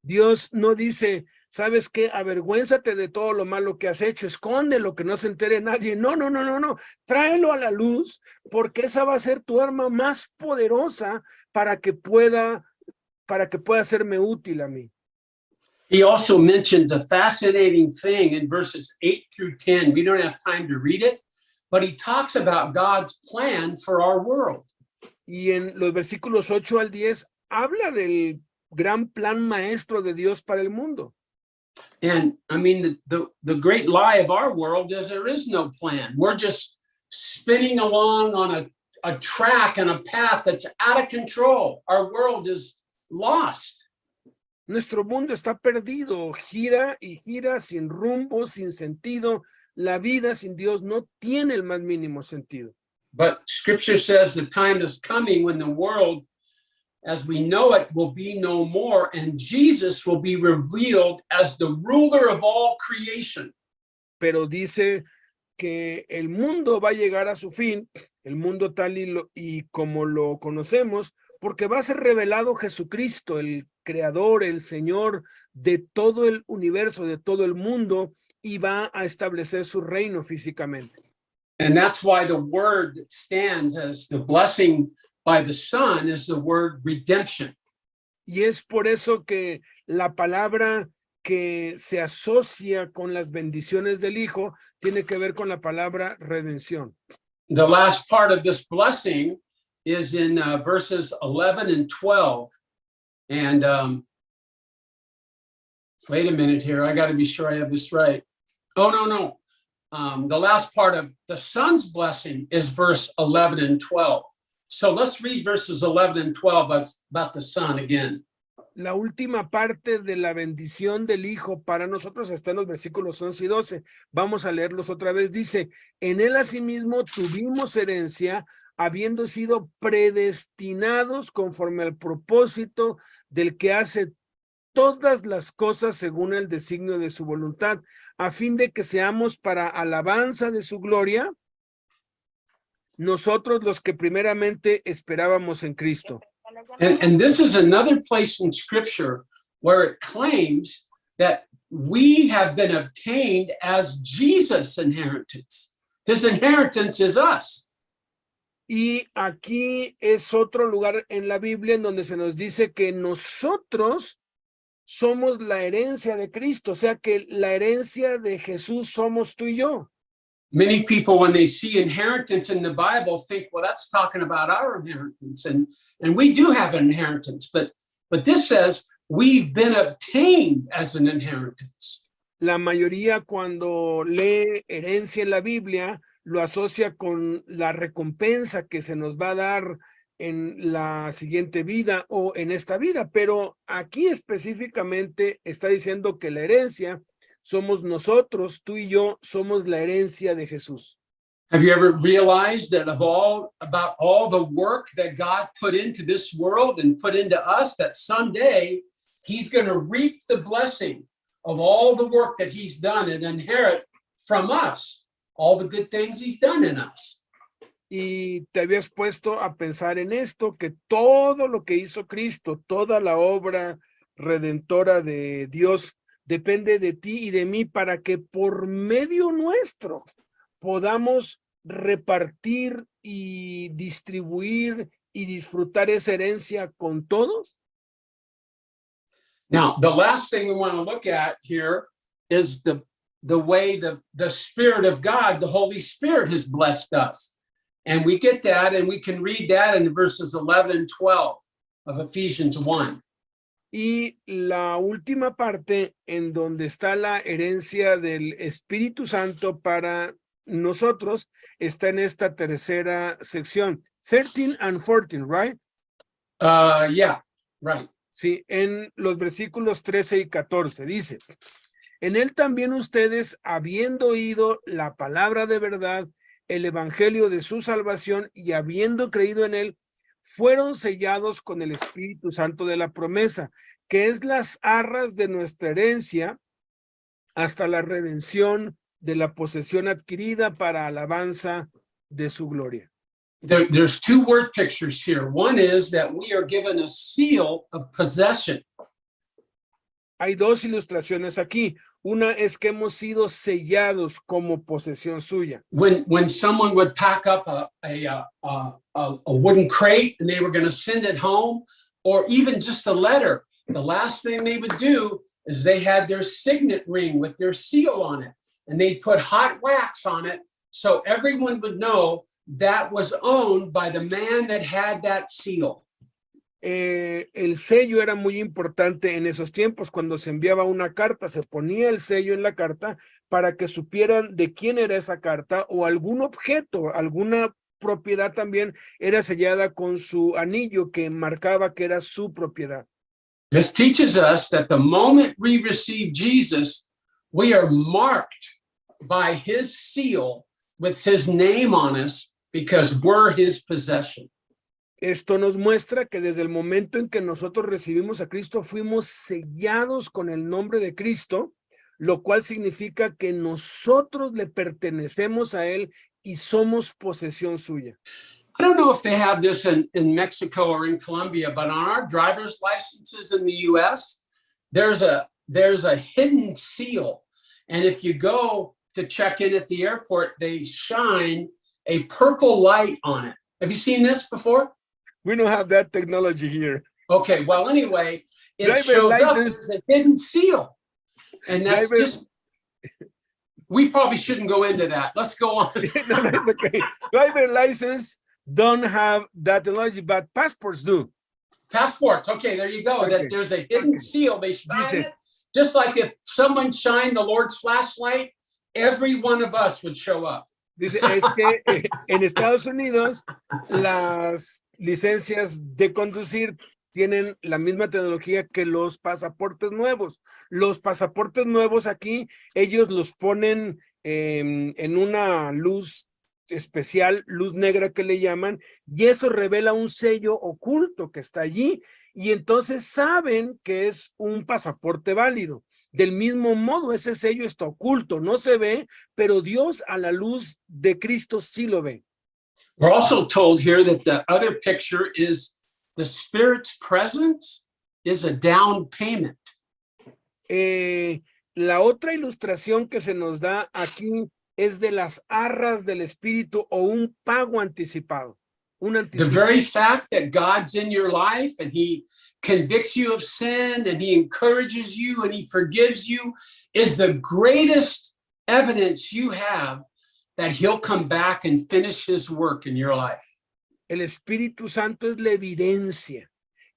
Dios no dice, ¿sabes qué? Avergüénzate de todo lo malo que has hecho, escóndelo, que no se entere nadie. No, no, no, no, no. Tráelo a la luz porque esa va a ser tu arma más poderosa para que pueda serme útil a mí. He also mentions a fascinating thing in verses 8 through 10. We don't have time to read it, but he talks about God's plan for our world. Y en los versículos 8 al 10 habla del gran plan maestro de Dios para el mundo. And I mean, the great lie of our world is there is no plan. We're just spinning along on a track and a path that's out of control. Our world is lost. Nuestro mundo está perdido, gira y gira sin rumbo, sin sentido. La vida sin Dios no tiene el más mínimo sentido. But scripture says the time is coming when the world as we know it will be no more, and Jesus will be revealed as the ruler of all creation. Pero dice que el mundo va a llegar a su fin, el mundo tal y como lo conocemos, porque va a ser revelado Jesucristo, el creador, el Señor de todo el universo, de todo el mundo, y va a establecer su reino físicamente. And that's why the word that stands as the blessing by the Son is the word redemption. Y es por eso que la palabra que se asocia con las bendiciones del Hijo tiene que ver con la palabra redención. The last part of this blessing is in verses 11 and 12. And wait a minute here. I got to be sure I have this right. Oh, no. The last part of the Son's blessing is verse 11 and 12. So let's read verses 11 and 12 about the Son again. La última parte de la bendición del Hijo para nosotros está en los versículos 11 y 12. Vamos a leerlos otra vez. Dice, en él asimismo tuvimos herencia, habiendo sido predestinados conforme al propósito del que hace todas las cosas según el designio de su voluntad, a fin de que seamos para alabanza de su gloria, nosotros los que primeramente esperábamos en Cristo. And this is another place in scripture where it claims that we have been obtained as Jesus' inheritance. His inheritance is us. Y aquí es otro lugar en la Biblia en donde se nos dice que nosotros somos la herencia de Cristo, o sea que la herencia de Jesús somos tú y yo. Many people, when they see inheritance in the Bible, think, well, that's talking about our inheritance. And we do have an inheritance, but this says we've been obtained as an inheritance. La mayoría cuando lee herencia en la Biblia lo asocia con la recompensa que se nos va a dar en la siguiente vida o en esta vida, pero aquí específicamente está diciendo que la herencia somos nosotros, tú y yo, somos la herencia de Jesús. Have you ever realized that about all the work that God put into this world and put into us, that someday he's going to reap the blessing of all the work that he's done and inherit from us all the good things he's done in us? Y te habías puesto a pensar en esto, que todo lo que hizo Cristo, toda la obra redentora de Dios, depende de ti y de mí para que por medio nuestro podamos repartir y distribuir y disfrutar esa herencia con todos. Now, the last thing we want to look at here is the way the Spirit of God, the Holy Spirit, has blessed us. And we get that, and we can read that in verses 11 and 12 of Ephesians 1. Y la última parte en donde está la herencia del Espíritu Santo para nosotros está en esta tercera sección, 13 and 14, right? Yeah, right. Sí, en los versículos 13 y 14 dice, en él también ustedes, habiendo oído la palabra de verdad, el evangelio de su salvación y habiendo creído en él, fueron sellados con el Espíritu Santo de la promesa, que es las arras de nuestra herencia hasta la redención de la posesión adquirida para alabanza de su gloria. There's two word pictures here. One is that we are given a seal of possession. Hay dos ilustraciones aquí. Una es que hemos sido sellados como posesión suya. When someone would pack up a wooden crate and they were going to send it home, or even just a letter, the last thing they would do is they had their signet ring with their seal on it, and they put hot wax on it so everyone would know that was owned by the man that had that seal. El sello era muy importante en esos tiempos. Cuando se enviaba una carta, se ponía el sello en la carta para que supieran de quién era esa carta, o algún objeto, alguna propiedad también era sellada con su anillo que marcaba que era su propiedad. This teaches us that the moment we receive Jesus, we are marked by his seal with his name on us because we're his possession. Esto nos muestra que desde el momento en que nosotros recibimos a Cristo, fuimos sellados con el nombre de Cristo, lo cual significa que nosotros le pertenecemos a él y somos posesión suya. I don't know if they have this in Mexico or in Colombia, but on our driver's licenses in the US, there's a hidden seal. And if you go to check in at the airport, they shine a purple light on it. Have you seen this before? We don't have that technology here. Okay, well, anyway, it Driver shows up license. as a hidden seal. And that's Driver- just, we probably shouldn't go into that. Let's go on. No, it's okay. Driver license don't have that technology, but passports do. Passports, okay, there you go. Okay, That there's a hidden okay. seal. They shine Dice- it. Just like if someone shined the Lord's flashlight, every one of us would show up. Dice, es que en Estados Unidos las licencias de conducir tienen la misma tecnología que los pasaportes nuevos. Los pasaportes nuevos aquí, ellos los ponen en una luz especial, luz negra que le llaman, y eso revela un sello oculto que está allí, y entonces saben que es un pasaporte válido. Del mismo modo, ese sello está oculto, no se ve, pero Dios a la luz de Cristo sí lo ve. We're also told here that the other picture is the Spirit's presence is a down payment. La otra ilustración que se nos da aquí es de las arras del Espíritu o un pago anticipado. Un The anticipo. very fact that God's in your life and he convicts you of sin and he encourages you and he forgives you is the greatest evidence you have that he'll come back and finish his work in your life. El Espíritu Santo es la evidencia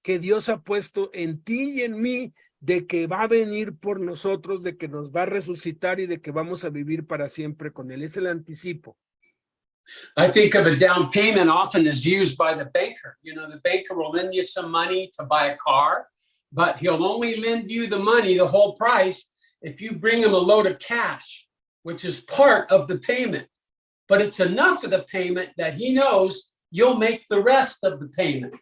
que Dios ha puesto en ti y en mí de que va a venir por nosotros, de que nos va a resucitar y de que vamos a vivir para siempre con él. Es el anticipo. I think of a down payment often is used by the banker. You know, the banker will lend you some money to buy a car, but he'll only lend you the money, the whole price, if you bring him a load of cash, which is part of the payment. But it's enough of the payment that he knows you'll make the rest of the payment.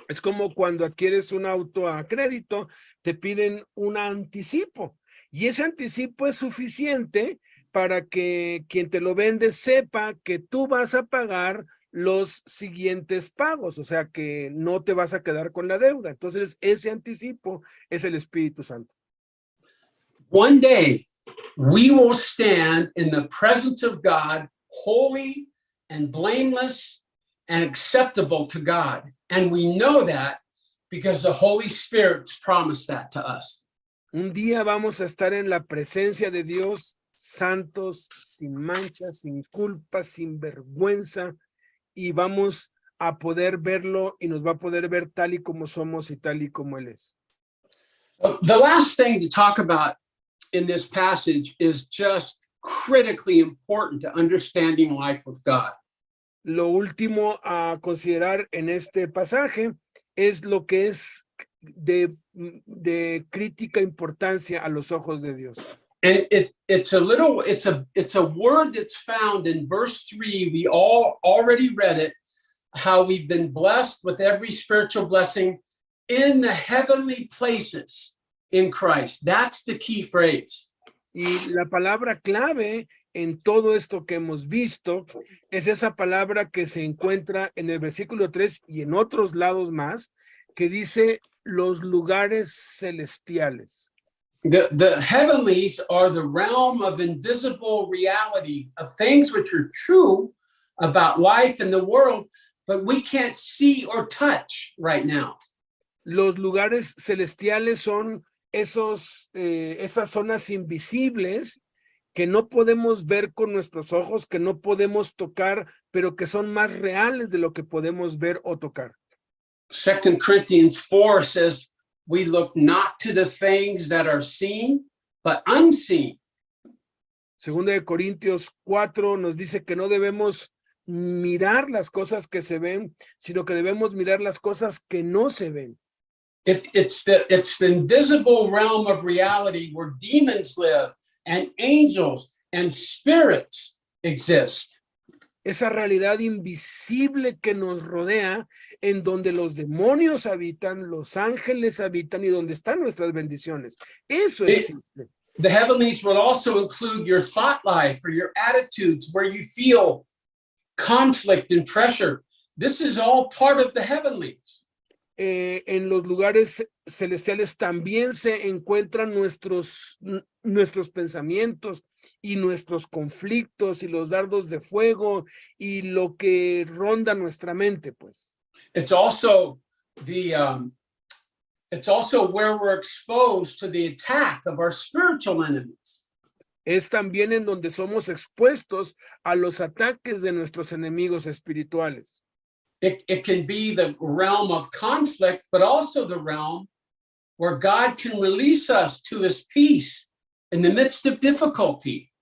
Es como cuando adquieres un auto a crédito, te piden un anticipo y ese anticipo es suficiente para que quien te lo vende sepa que tú vas a pagar los siguientes pagos, o sea que no te vas a quedar con la deuda. Entonces ese anticipo es el Espíritu Santo. One day, we will stand in the presence of God, holy and blameless and acceptable to God. And we know that because the Holy Spirit's promised that to us. Un día vamos a estar en la presencia de Dios, santos, sin mancha, sin culpa, sin vergüenza, y vamos a poder verlo y nos va a poder ver tal y como somos y tal y como Él es. The last thing to talk about in this passage is just critically important to understanding life with God. Lo último a considerar en este pasaje es lo que es de crítica importancia a los ojos de Dios. And it's a word that's found in verse 3. We all already read it, how we've been blessed with every spiritual blessing in the heavenly places in Christ. That's the key phrase. Y la palabra clave en todo esto que hemos visto es esa palabra que se encuentra en el versículo 3 y en otros lados más, que dice los lugares celestiales. The heavenlies are the realm of invisible reality, of things which are true about life in the world, but we can't see or touch right now. Los lugares celestiales son esas zonas invisibles que no podemos ver con nuestros ojos, que no podemos tocar, pero que son más reales de lo que podemos ver o tocar. 2 Corinthians 4 says, we look not to the things that are seen, but unseen. Segunda de Corintios 4 nos dice que no debemos mirar las cosas que se ven, sino que debemos mirar las cosas que no se ven. It's the invisible realm of reality where demons live and angels and spirits exist. Esa realidad invisible que nos rodea, en donde los demonios habitan, los ángeles habitan y donde están nuestras bendiciones. Eso existe. The heavenlies would also include your thought life or your attitudes where you feel conflict and pressure. This is all part of the heavenlies. En los lugares celestiales también se encuentran nuestros pensamientos y nuestros conflictos y los dardos de fuego y lo que ronda nuestra mente, pues. It's also where we're exposed to the attack of our spiritual enemies. Es también en donde somos expuestos a los ataques de nuestros enemigos espirituales. It can be the realm of conflict, but also the realm where God can release us to his peace in the midst of difficulty.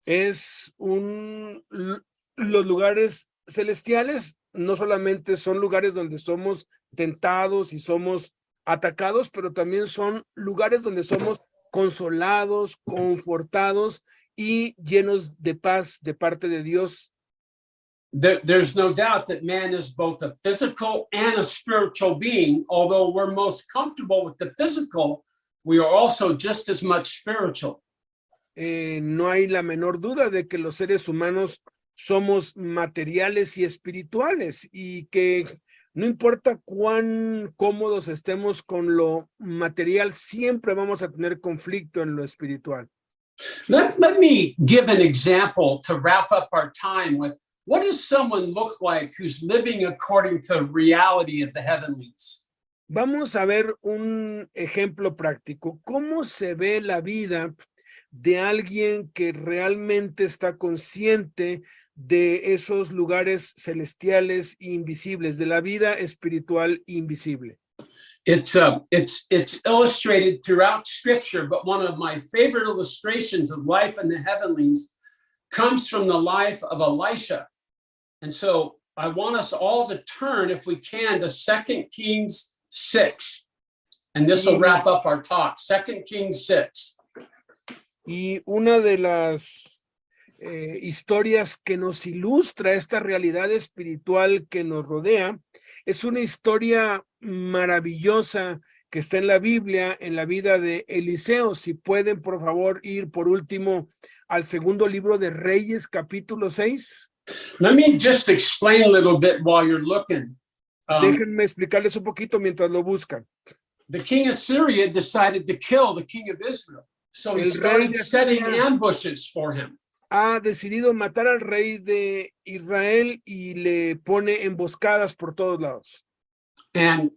Los lugares celestiales no solamente son lugares donde somos tentados y somos atacados, pero también son lugares donde somos consolados, confortados y llenos de paz de parte de Dios. There's no doubt that man is both a physical and a spiritual being. Although we're most comfortable with the physical, we are also just as much spiritual. No hay la menor duda de que los seres humanos somos materiales y espirituales y que no importa cuán cómodos estemos con lo material, siempre vamos a tener conflicto en lo espiritual. Let me give an example to wrap up our time with. What does someone look like who's living according to reality of the heavenlies? Vamos a ver un ejemplo práctico. ¿Cómo se ve la vida de alguien que realmente está consciente de esos lugares celestiales e invisibles, de la vida espiritual invisible? It's illustrated throughout Scripture, but one of my favorite illustrations of life in the heavenlies comes from the life of Elisha. And so I want us all to turn, if we can, to 2 Kings 6. And this will wrap up our talk. 2 Kings 6. Y una de las historias que nos ilustra esta realidad espiritual que nos rodea es una historia maravillosa que está en la Biblia, en la vida de Eliseo. Si pueden, por favor, ir por último al segundo libro de Reyes, capítulo 6. Let me just explain a little bit while you're looking. Déjenme explicarles un poquito mientras lo buscan. The king of Syria decided to kill the king of Israel. So he started setting ambushes for him. Ha decidido matar al rey de Israel y le pone emboscadas por todos lados. And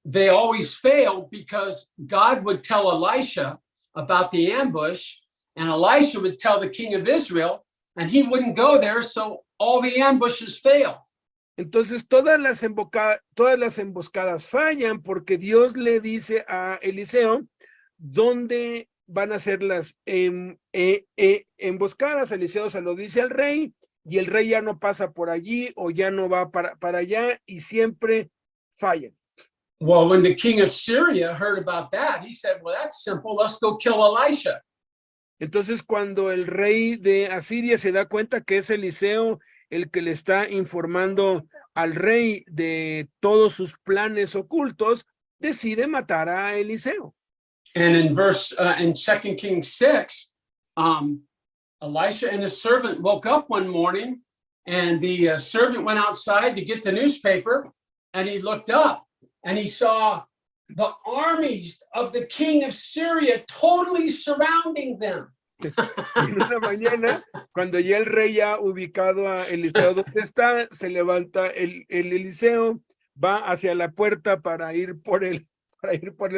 they always failed because God would tell Elisha about the ambush, and Elisha would tell the king of Israel, and he wouldn't go there, so all the ambushes fail. Entonces todas las emboscadas fallan porque Dios le dice a Eliseo dónde van a ser las emboscadas. Eliseo se lo dice al rey y el rey ya no pasa por allí o ya no va para allá y siempre fallan. Well, when the king of Syria heard about that, he said, well, that's simple. Let's go kill Elisha. Entonces, cuando el rey de Asiria se da cuenta que es Eliseo el que le está informando al rey de todos sus planes ocultos, decide matar a Eliseo. And in in 2 Kings 6, Elisha and his servant woke up one morning, and the servant went outside to get the newspaper, and he looked up and he saw the armies of the king of Syria totally surrounding them. En una mañana, cuando ya el rey ha ubicado a Eliseo donde está, se levanta el Eliseo, va hacia la puerta para ir por el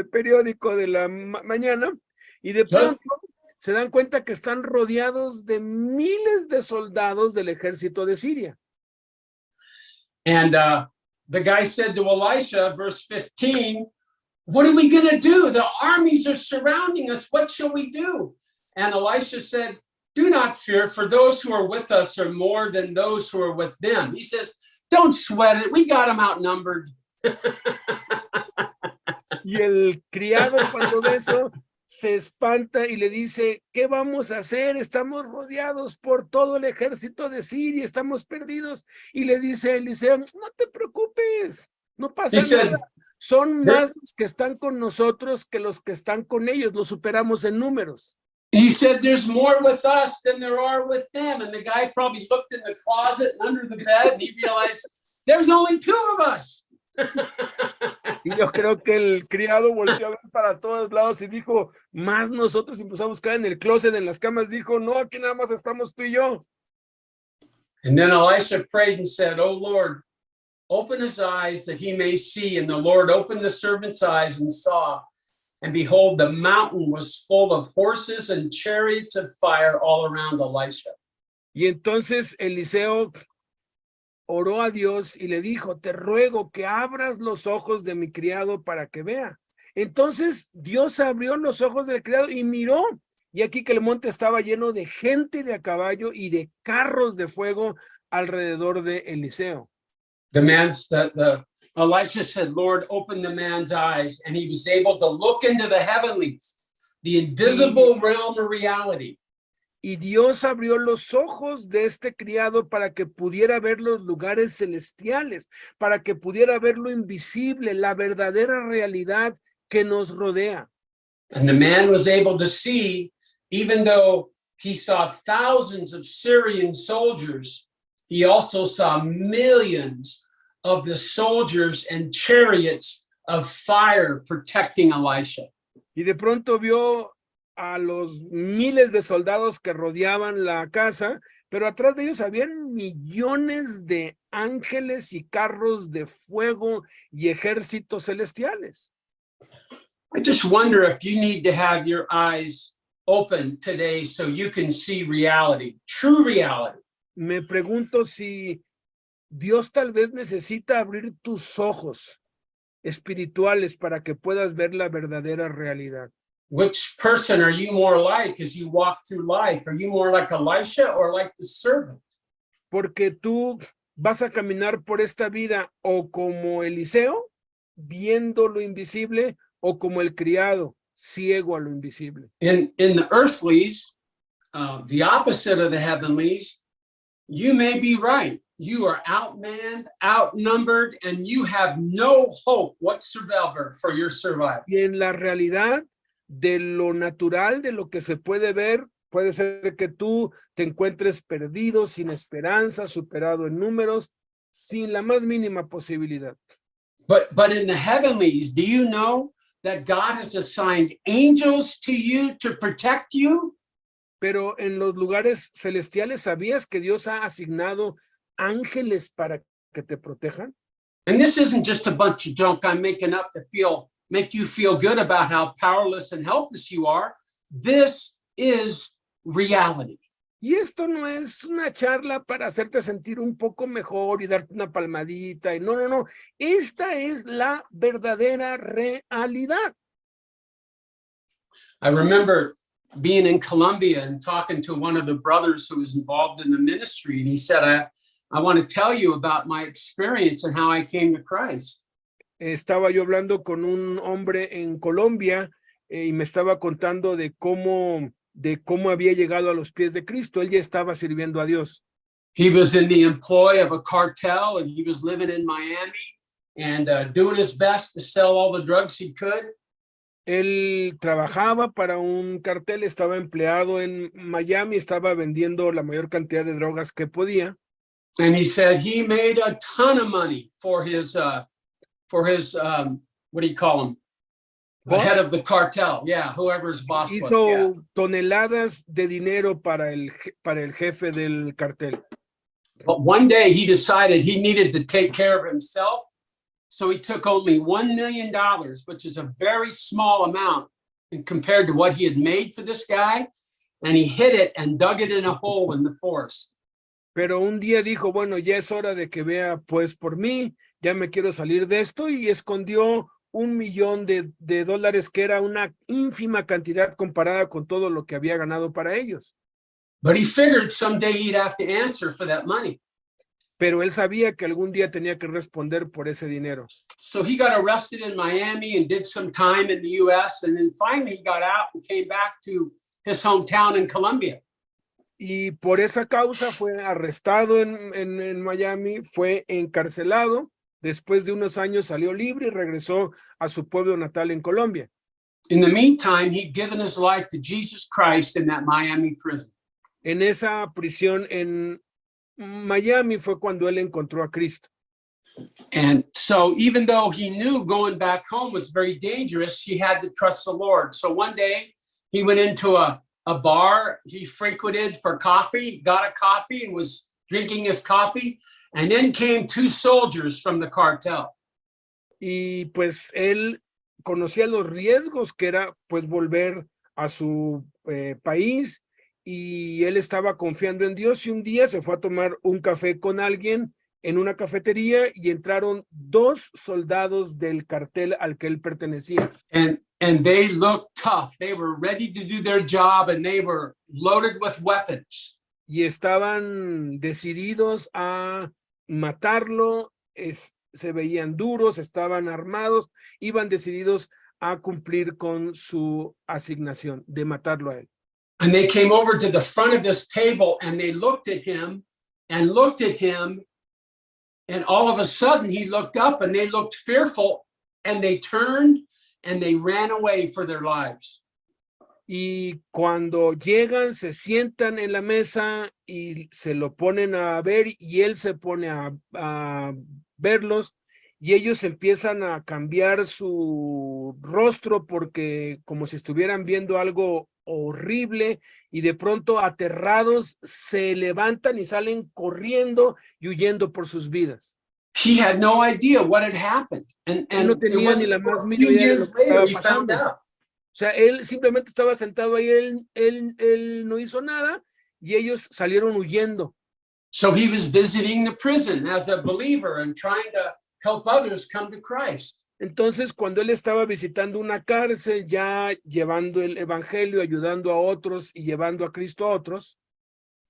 periódico de la mañana y de pronto se dan cuenta que están rodeados de miles de soldados del ejército de Siria. And the guy said to Elisha, verse 15, what are we going to do? The armies are surrounding us. What shall we do? And Elisha said, do not fear, for those who are with us are more than those who are with them. He says, don't sweat it. We got them outnumbered. Y el criado cuando ve eso se espanta y le dice, ¿qué vamos a hacer? Estamos rodeados por todo el ejército de Siria, estamos perdidos. Y le dice a Eliseo, no te preocupes, no He pasa said, nada. Son "There- más los que están con nosotros que los que están con ellos, los superamos en números. he said, there's more with us than there are with them. And the guy probably looked in the closet and under the bed and he realized there's only two of us. Y yo creo que el criado volteó a ver para todos lados y dijo, más nosotros, y empezó a buscar en el closet, en las camas, dijo, no, aquí nada más estamos tú y yo. And then Elisha prayed and said, oh Lord, open his eyes that he may see. And the Lord opened the servant's eyes and saw. And behold, the mountain was full of horses and chariots of fire all around Elisha. Y entonces Eliseo oró a Dios y le dijo, te ruego que abras los ojos de mi criado para que vea. Entonces Dios abrió los ojos del criado y miró. Y aquí que el monte estaba lleno de gente de a caballo y de carros de fuego alrededor de Eliseo. Elisha said, Lord, open the man's eyes. And he was able to look into the heavenlies, the invisible realm of reality. Y Dios abrió los ojos de este criado para que pudiera ver los lugares celestiales, para que pudiera ver lo invisible, la verdadera realidad que nos rodea. And the man was able to see, even though he saw thousands of Syrian soldiers, he also saw millions of the soldiers and chariots of fire protecting Elisha. Y de pronto vio a los miles de soldados que rodeaban la casa, pero atrás de ellos habían millones de ángeles y carros de fuego y ejércitos celestiales. I just wonder if you need to have your eyes open today so you can see reality, true reality. Me pregunto si Dios tal vez necesita abrir tus ojos espirituales para que puedas ver la verdadera realidad. Which person are you more like as you walk through life? Are you more like Elisha or like the servant? Porque tú vas a caminar por esta vida o como Eliseo, viendo lo invisible, o como el criado, ciego a lo invisible. In the earthlies, the opposite of the heavenlies, you may be right. You are outmanned, outnumbered, and you have no hope whatsoever for your survival. Y en la realidad de lo natural, de lo que se puede ver, puede ser que tú te encuentres perdido, sin esperanza, superado en números, sin la más mínima posibilidad. But in the heavenlies, do you know that God has assigned angels to you to protect you? Pero en los lugares celestiales, ¿sabías que Dios ha asignado ángeles para que te protejan? And this isn't just a bunch of junk I'm making up to make you feel good about how powerless and helpless you are. This is reality. Y esto no es una charla para hacerte sentir un poco mejor y darte una palmadita. Y no. Esta es la verdadera realidad. I remember being in Colombia and talking to one of the brothers who was involved in the ministry. And he said, I want to tell you about my experience and how I came to Christ. Estaba yo hablando con un hombre en Colombia y me estaba contando de cómo había llegado a los pies de Cristo. Él ya estaba sirviendo a Dios. He was in the employ of a cartel and he was living in Miami and doing his best to sell all the drugs he could. Él trabajaba para un cartel, estaba empleado en Miami, estaba vendiendo la mayor cantidad de drogas que podía. And he said he made a ton of money for his what do you call him? The Boss? head of the cartel. Yeah, whoever's boss was. Hizo Yeah. toneladas de dinero para el jefe del cartel. But one day he decided he needed to take care of himself. So he took only $1 million, which is a very small amount compared to what he had made for this guy. And he hid it and dug it in a hole in the forest. Pero un día dijo, bueno, ya es hora de que vea pues por mí, ya me quiero salir de esto, y escondió $1 millón de dólares, que era una ínfima cantidad comparada con todo lo que había ganado para ellos. But he figured someday he'd have to answer for that money. pero él sabía que algún día tenía que responder por ese dinero. So he got arrested in Miami and did some time in the US. And then finally he got out and came back to his hometown in Colombia. Y por esa causa fue arrestado en Miami, fue encarcelado. Después de unos años salió libre y regresó a su pueblo natal en Colombia. In the meantime, he'd given his life to Jesus Christ in that Miami prison. En esa prisión en Miami fue cuando él encontró a Cristo. And so even though he knew going back home was very dangerous, he had to trust the Lord. So one day he went into a bar he frequented for coffee, got a coffee and was drinking his coffee. And then came two soldiers from the cartel. Y pues él conocía los riesgos que era pues volver a su país, y él estaba confiando en Dios, y un día se fue a tomar un café con alguien en una cafetería y entraron dos soldados del cartel al que él pertenecía. And they looked tough. They were ready to do their job and they were loaded with weapons. Y estaban decididos a matarlo, se veían duros, estaban armados, iban decididos a cumplir con su asignación de matarlo a él. And they came over to the front of this table and they looked at him and looked at him. And all of a sudden he looked up and they looked fearful and they turned and they ran away for their lives. Y cuando llegan, se sientan en la mesa y se lo ponen a ver, y él se pone a verlos, y ellos empiezan a cambiar su rostro porque como si estuvieran viendo algo horrible, y de pronto aterrados se levantan y salen corriendo y huyendo por sus vidas. He had no idea what had happened. And no it tenía ni wasn't la for más a mínima few idea de lo years que estaba later he found pasando. out. O sea, él simplemente estaba sentado ahí, él no hizo nada, y ellos salieron huyendo. So he was visiting the prison as a believer and trying to help others come to Christ. Entonces, cuando él estaba visitando una cárcel, ya llevando el evangelio, ayudando a otros y llevando a Cristo a otros,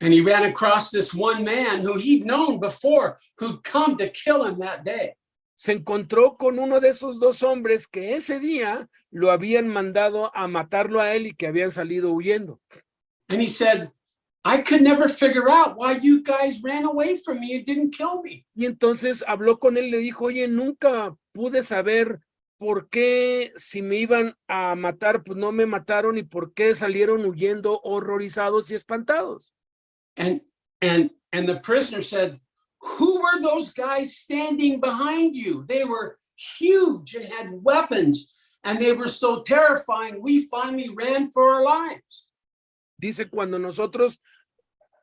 And he ran across this one man who he'd known before, who'd come to kill him that day. se encontró con uno de esos dos hombres que ese día lo habían mandado a matarlo a él y que habían salido huyendo. And he said, I could never figure out why you guys ran away from me and didn't kill me. Y entonces habló con él y le dijo, oye, nunca pude saber por qué si me iban a matar, pues no me mataron, y por qué salieron huyendo horrorizados y espantados. And the prisoner said, who were those guys standing behind you? They were huge and had weapons, and they were so terrifying, we finally ran for our lives. Dice, cuando nosotros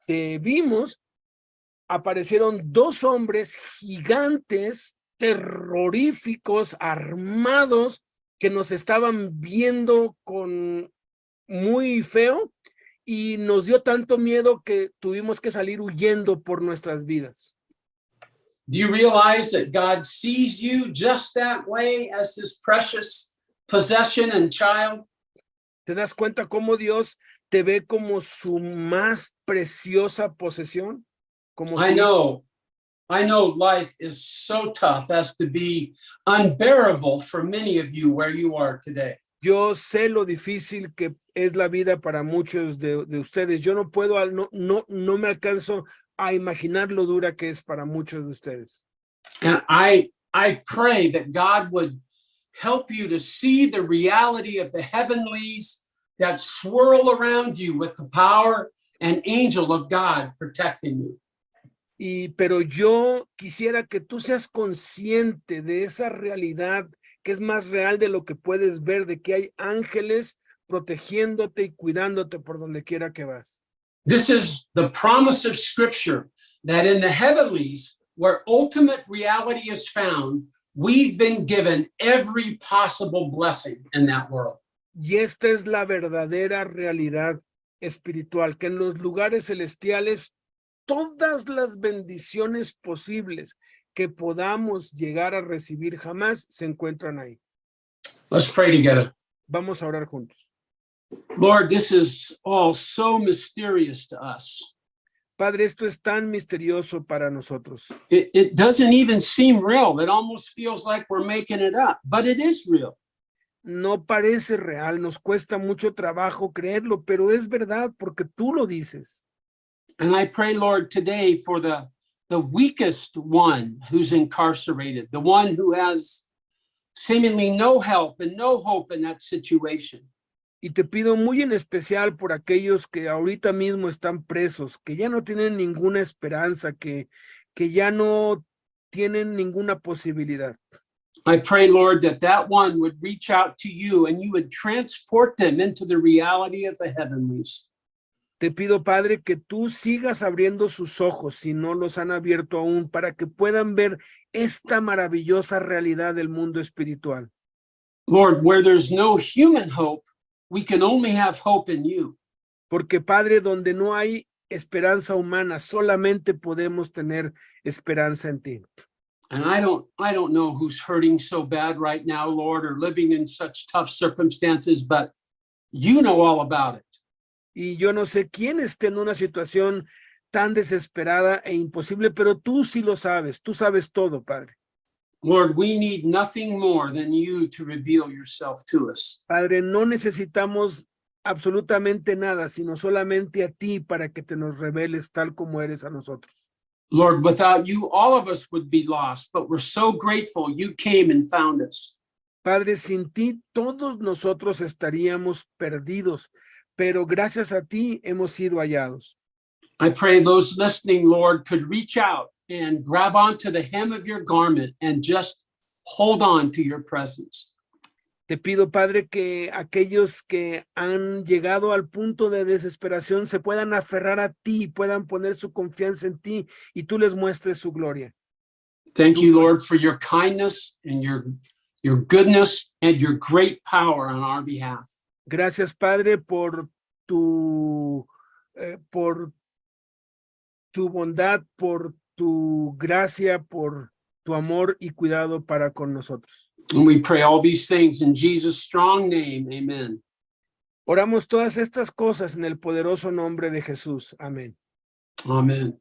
te vimos, aparecieron dos hombres gigantes, terroríficos, armados, que nos estaban viendo con muy feo, y nos dio tanto miedo que tuvimos que salir huyendo por nuestras vidas. Do you realize that God sees you just that way as his precious possession and child? ¿Te das cuenta cómo Dios te ve como su más preciosa posesión? Como I know life is so tough as to be unbearable for many of you where you are today. Yo sé lo difícil que es la vida para muchos de ustedes. Yo no puedo, no me alcanzo a imaginar lo dura que es para muchos de ustedes. And I pray that God would help you to see the reality of the heavenlies that swirl around you with the power and angel of God protecting you. Pero yo quisiera que tú seas consciente de esa realidad que es más real de lo que puedes ver, de que hay ángeles protegiéndote y cuidándote por donde quiera que vas. This is the promise of Scripture, that in the heavenlies, where ultimate reality is found, we've been given every possible blessing in that world. Y esta es la verdadera realidad espiritual, que en los lugares celestiales todas las bendiciones posibles que podamos llegar a recibir jamás se encuentran ahí. Let's pray together. Vamos a orar juntos. Lord, this is all so mysterious to us. Padre, esto es tan misterioso para nosotros. It doesn't even seem real. It almost feels like we're making it up, but it is real. No parece real, nos cuesta mucho trabajo creerlo, pero es verdad porque tú lo dices. And I pray, Lord, today for the weakest one who's incarcerated, the one who has seemingly no help and no hope in that situation. Y te pido muy en especial por aquellos que ahorita mismo están presos, que ya no tienen ninguna esperanza, que ya no tienen ninguna posibilidad. I pray, Lord, that one would reach out to you and you would transport them into the reality of the heavenlies. Te pido, Padre, que tú sigas abriendo sus ojos, si no los han abierto aún, para que puedan ver esta maravillosa realidad del mundo espiritual. Lord, where there's no human hope, we can only have hope in you. Porque, Padre, donde no hay esperanza humana, solamente podemos tener esperanza en ti. And I don't know who's hurting so bad right now, Lord, or living in such tough circumstances, but you know all about it. Y yo no sé quién esté en una situación tan desesperada e imposible, pero tú sí lo sabes, tú sabes todo, Padre. Lord, we need nothing more than you to reveal yourself to us. Padre, no necesitamos absolutamente nada, sino solamente a ti para que te nos reveles tal como eres a nosotros. Lord, without you, all of us would be lost, but we're so grateful you came and found us. Padre, sin ti todos nosotros estaríamos perdidos, pero gracias a ti hemos sido hallados. I pray those listening, Lord, could reach out and grab onto the hem of your garment and just hold on to your presence. Te pido, Padre, que aquellos que han llegado al punto de desesperación se puedan aferrar a ti, puedan poner su confianza en ti y tú les muestres su gloria. Thank you, Lord, for your kindness and your goodness and your great power on our behalf. Gracias, Padre, por tu bondad, por tu gracia, por tu amor y cuidado para con nosotros. And we pray all these things in Jesus' strong name. Amen. Oramos todas estas cosas en el poderoso nombre de Jesús. Amén. Amen.